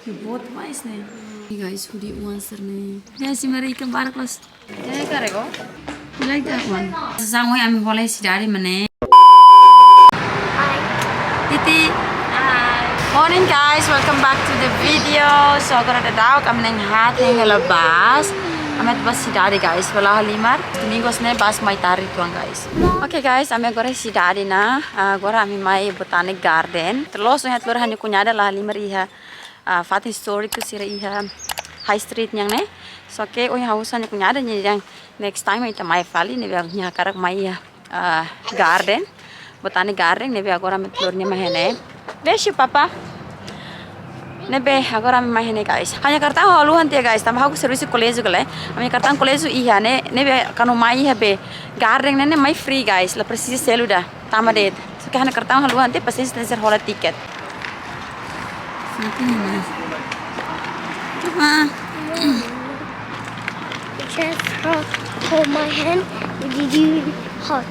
ये बहुत nice nih. Hey guys, who do you want sir nih? Ya si mari ikan barak los. Jadi karego. You like that one? Sesama yang kami boleh si dari mana? Titi. Hi. Morning guys, welcome back to the video. So agora ada daw kami nang hat yang labas. Kami bas si dari guys, wala halimar. Domingos ne bas mai tari tuang guys. Okay guys, kami agora si dari na. Agora kami mai Botanic Garden. Terus yang telur hanya kunyada lah halimar iha. Fat historic tu sira iha high street yang ne. So okay, ohin house hanya kunyada ni yang next time kita mai fali ne biar nya karak mai garden. Botanic Garden nebe agora me telurnya mahene. Beijo papa. Nebe agora me mahene guys. Hanya kartang haluhan tia guys. Tambah aku service kolej gale. Kami kartang kolej iha ne nebe kanu mai be garden ne mai free guys. La precisa seluda. Tama det. So hanya kartang haluhan tia pasti ser hola tiket. Coba. Just hold my hand. Did you hot?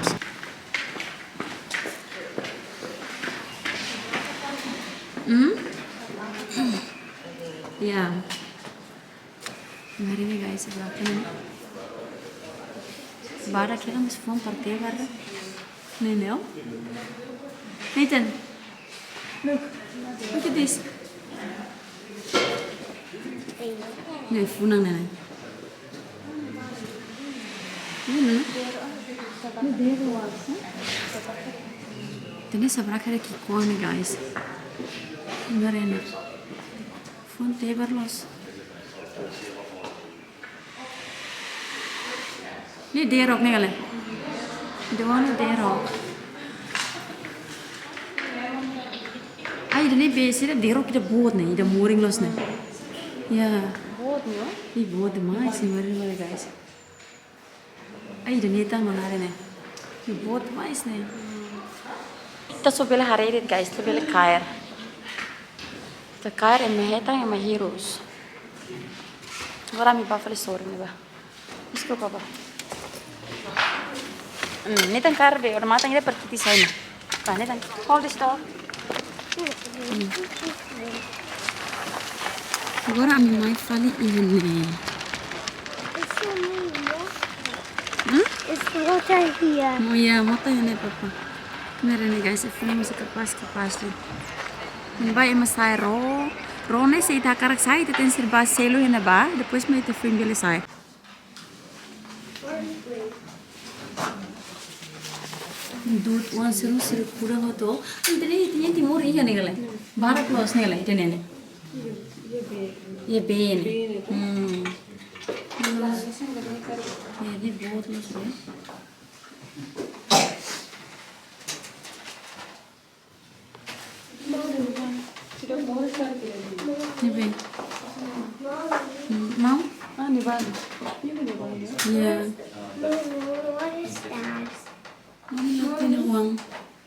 Ya. Mari nih guys, sebelah kanan. Bara kira mas phone parte bara. Nih, Nathan. Look at this. Nih, phone nang nana. Ini dero. Tene sebelah kira kikuan nih guys. Mari nih. Phone table los. Ini derok nih kalian. Dewan derok. Ay, ini biasanya derok kita buat nih, kita mooring los nih. Ya. Buat nih? Ini buat mah sih mari guys. Ay, ini tang mana nih? Ini buat mah nih. Kita sobel hari ini guys, sobel kair. Kair yang maheta yang mahirus. Agora mi pa story nih bah. Isko papa. Ini tan kair be, orang matang ini pertiti saya. Kan ini tan hold this door. Agora mi mai fali ini. It's water here. Oh ya, mata ini papa. Mari nih guys, film masih kepas nih. Vai masai ro ne se ita karak sai te ten sirba selo hena ba depois me te film bele sai doit one sero pura hoto intene tinha timor iha ne gale bara close ne gale itene ne ye be ne ye ni बहुत close है Nevan. Mau? Nevan. Yeah. What is that? Mami natin ang uang.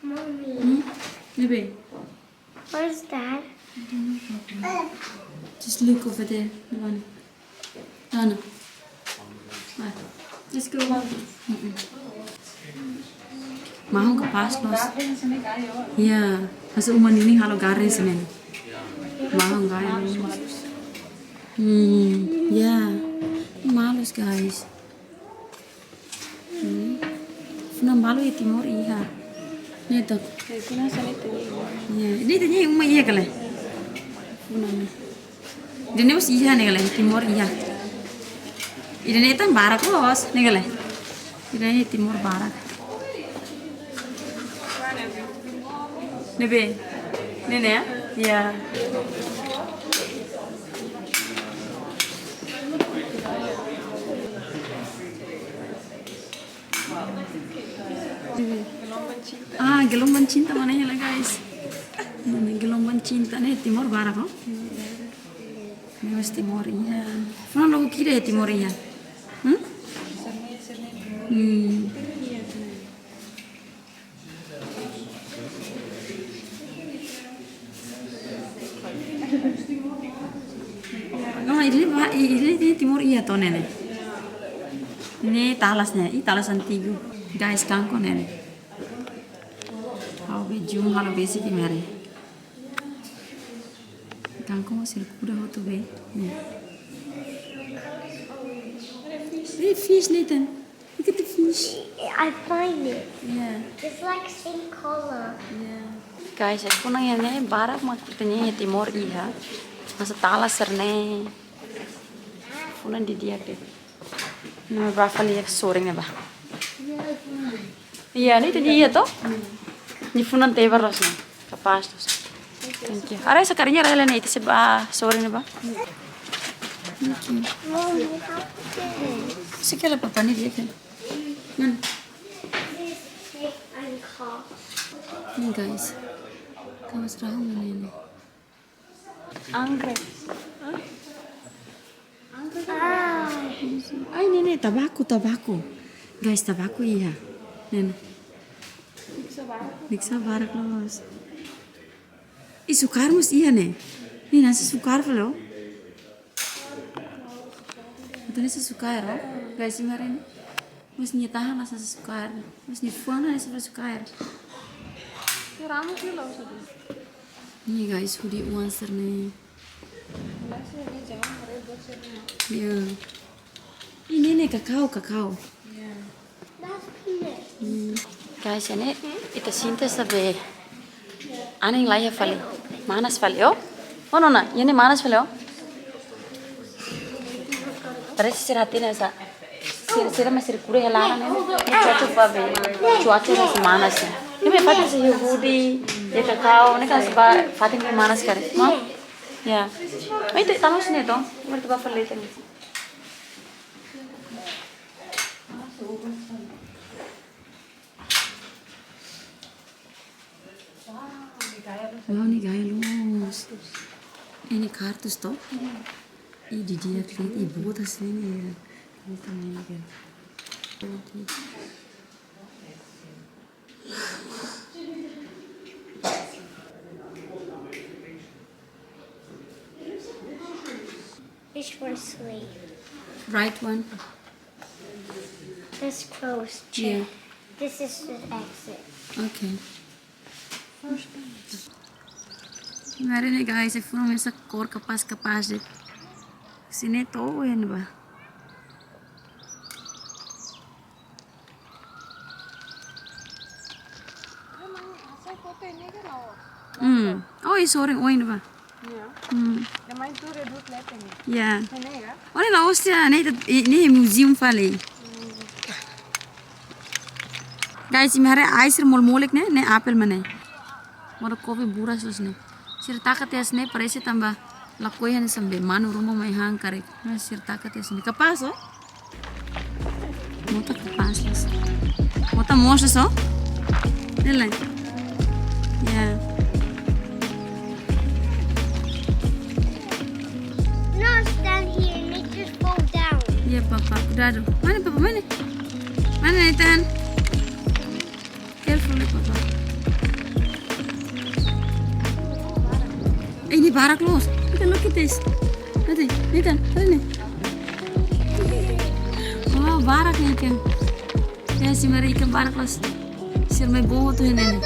Mommy. Nevan. What is that? Just look over there. Nevan. Dana. Right. Let's go. Mau ke pas los. Yeah. Masa uman ini halo garden sini. Mahal guys. Yeah. Malus guys. Funa malu ya timur iya. Nih tuh. Ya, ini tanya yang iya kali. Funa. Ini masih iya nih kali timur iya. Ini itu barat los nih kali. Ini timur barat. Nevan. Ini ya? Ya. Gelombang cinta mana ya guys? Ini gelombang cinta nih timur barat kok. Ini mas timur iya. Mana lo kira ya timur iya? Ini timur iya toh nenek. Ini talasnya, ini talas antigo. Guys, kangko nenek. How be June, how be basic mari. kangkong masih kuda hotu be. Nih. Hey, fish Nathan. Look at the fish. I find it. Yeah. It's like same color. Yeah. Guys, aku nang ini barak makanya ya timur iya. Masa tala serne. Fulan di dia deh. Nah, berapa lihat soring nih bah? Iya, ini tadi iya toh? Ini fulan tebar rasnya. Kapas tuh. Thank you. Aray sekalinya rela nih itu sebab soring nih bah. Thank you. Mom, you have to get it. Sekali papa nih dia kan. Mana? I'm caught. Nih guys. Kamu serang mana ini? Anggrek. Ay, nene, tabako. Guys, tabako iya. Nene. Niksa barak los. Ih, sukar mus iya nih. Nih nasi sukar lo. Itu nasi sukar lo. Guys, kemarin mus nyetahan nasi sukar. Mus nyifuan nasi sukar. Nih guys, hoodie once nih. Ya. Ini nih kakao. That's peanut. Guys, ini itu sintes sabe. Aning laya fale. Manas fale oh. Oh nona, ini manas fale oh. Terus siratin asa. Sira masih kure helaran ini. Ini cocok babe. Cuaca masih manas ya. Ini fatin sih hoodie, ya kakao. Ini kan sebab fatin ini manas kare. Mau? Ya. Oh itu tamus nih toh. Berarti bapak lihat ini. Oh, ini gaya lus. Ini kartus toh? Ini dia lihat ibu tas ini ya. Ini temennya kan. Which one's sleeve? Right one. This close. Yeah. This is the exit. Okay. Kemarin nih guys, saya pun masa kor kapas deh. Sini tuh ya nih bah. Oh ini sore, oh ini bah. Ya. Oh ini laos ya, ini museum valley. Guys, ini hari ice molek nih apel mana? Mau kopi buras usne. Cerita katias nih, perisi tambah lakuin sambil manu rumah mai hang karek. Nah cerita katias nih kapas oh. Mau tak kapas las. Mau tak moses oh. Nilai. Ya. No, stand here and it just fall down. Iya papa, udah aduh. Mana papa mana? Mana Nathan? Careful papa. Ini barak los. Nathan, look at this. Nathan, ini. Oh, barak nih ikan. Ya si mari ikan barak los. Sir may buho tuh ini.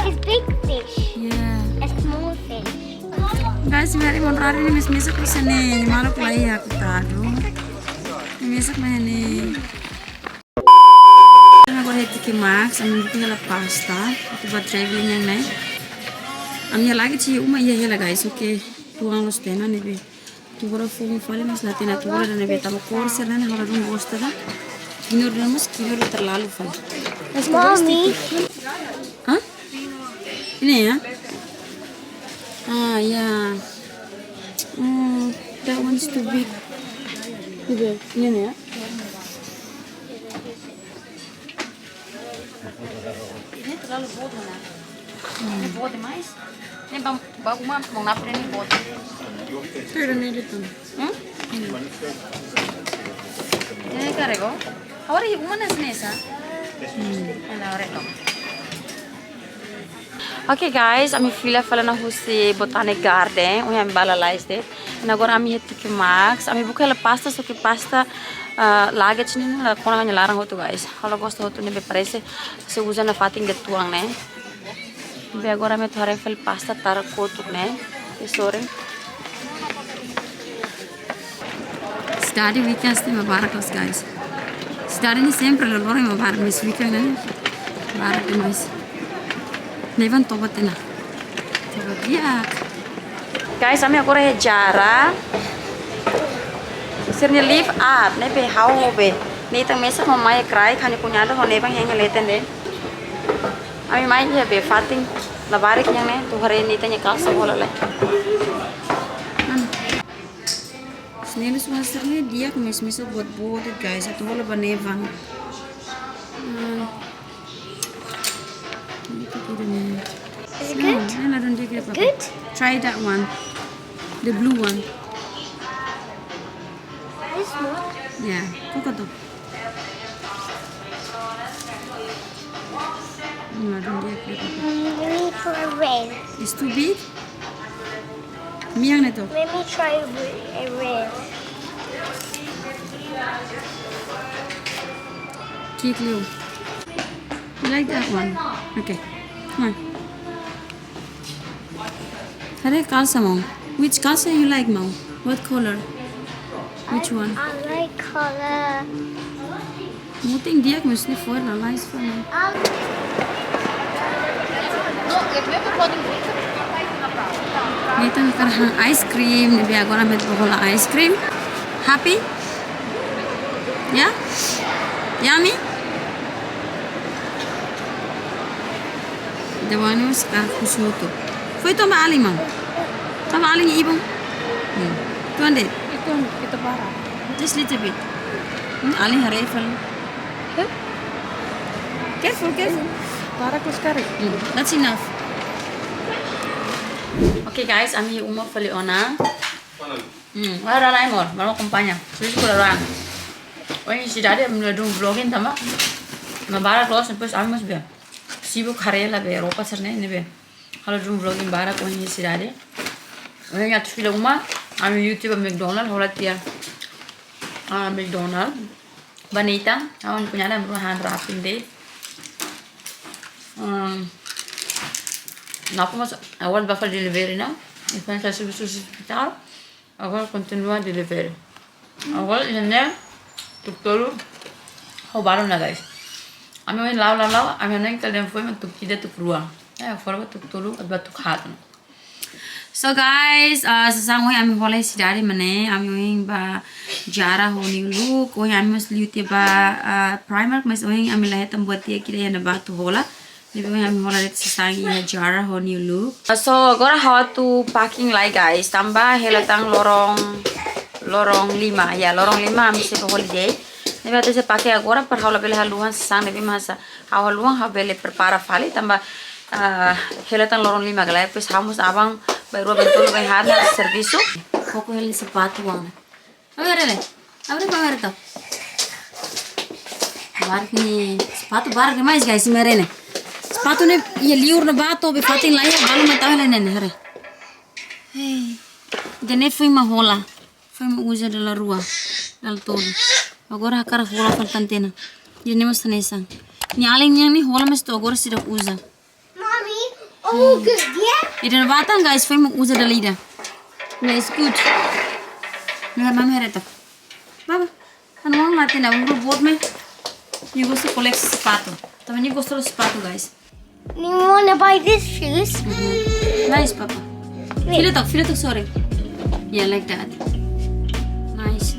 It's big fish. Yeah. A small fish. Guys, si mari mau rari nih mis-misak los ini. Malu kulai aku tado. Misak mana nih? Aku heti ke Max, amin buku hela pasta. Itu buat traveling yang nih. Amnya lagi sih uma iya hela guys. Oke, tuang los tena nih be. Tu gora fogo fale mas latina tu gora dan be tamo kursi dan hora dong gosta dah. Ini udah mas kilo terlalu fale. Mommy. Hah? Ini ya? Ah ya. That one's too big. Ini nih ya. Ini terlalu bodoh nah. Ini bodoh mais. Ini bagu mah mau ngapin ini bodoh. Pero ini itu. Ini karego. Ahora ibu mana sini sa? Ada oreko. Okay guys, ami fila na husi Botanic Garden, uyan Nalva'sLife deh. And agora ami heti ke Max, ami buka la pasta, so que pasta luggage ni na kona kanya larang hotu guys. Kalau gosta hotu ni be parece se usa na fating getuang ne. Be agora me thare fel pasta tar kotu ne. Sorry. Study weekends ni mabarak los guys. Study ni sempre lo loro mabarak mis weekend ni mabarak ni mas. Nevan tobat na. Tobat biak. Guys, kami agora é jara. Sirnya live up, ne be how be. Ni tang mesa ho mai cry khani punya do ho ne bang heng leten de. Ami mai je be fating labarik yang ne tu hare ni tanya kal sa hola le. Nele semua sernya dia kemis-mis buat guys. Atau hola ba Nevan. Is it good? No, I don't take it. Good? Try that one. The blue one. This one? Yeah. Coconut. No, I don't take it. Let me try red. It's too big? Miang na to. Let me try a red. Kick you. You like that one? Okay. Come on. Hare kalsa mo. Which kalsa you like mo? What color? Which one? I like color. Muting diak mesti for na nice for me. Nito karang ice cream. Nabi agora met bola ice cream. Happy? Yeah? Yummy? The one was kusmuto. Foi toma aling man. Toma aling ibong. Tuan deh. Itu kita parah. Just little bit. Aling hareful. Careful, careful. Parah ku sekali. That's enough. Okay guys, I'm here uma faliona. Wala na imor, malo kumpanya. Sulit ko lang. Oy, si daddy meledung vlogin tama. Mabara close depois almas bem. Sibuk harela be Europa serne ne be. Halo dum vlogin bara ko ni si daddy. Oy, ya tu fila uma, am YouTube McDonald hola tia. McDonald. Banita, awan punya ada hand wrapping deh. Napa mas awal bakal delivery na. Ipan sa hospital. Awal continua delivery. Awal ini tuktulu ho baru na guys. Ami main law, ami nang kalian foi tuk tidak tuk ruang. Forma tuktulu atau tuk hat. So guys, sesang ami holai sidari mana, ami ba jara ho ni look, ami mas liuti ba primer, mas ami lahat buat dia kira yang ba tu hola. Jadi kami mulai sesang ini jara ho new look. So agora how to packing like guys. Tambah helatang lorong 5 ya, lorong 5 kami se holiday. Nabi ate se pakai agora per haula bele haluan sesang nabi masa haluan ha bele prepara fali tambah helatang lorong 5 galai pues hamus abang baru bentul bai hadna servisu. Koko heli sepatu wang. Abre to. Bar ni sepatu bar ke mais guys merene. Sepatu ni ya liur na bato be fatin lai balu mata hele nene hare. Hey. Dene foi ma hola. Foi ma usa della rua. Dal todo. Agora akar hola faltantena. Dene mas hanesan. Ni aling yang ni hola mas to agora sida usa. Mommy, oh good, yeah? Ida na batang guys foi ma usa dalla ida. Nice good. Na mama hare to. Baba. Ano ang natin na ungro board me. Ni gosto collect sepatu. Também ni gosto do sepatu guys. You wanna buy these shoes? Nice, Papa. Feel it, sorry. Yeah, like that. Nice.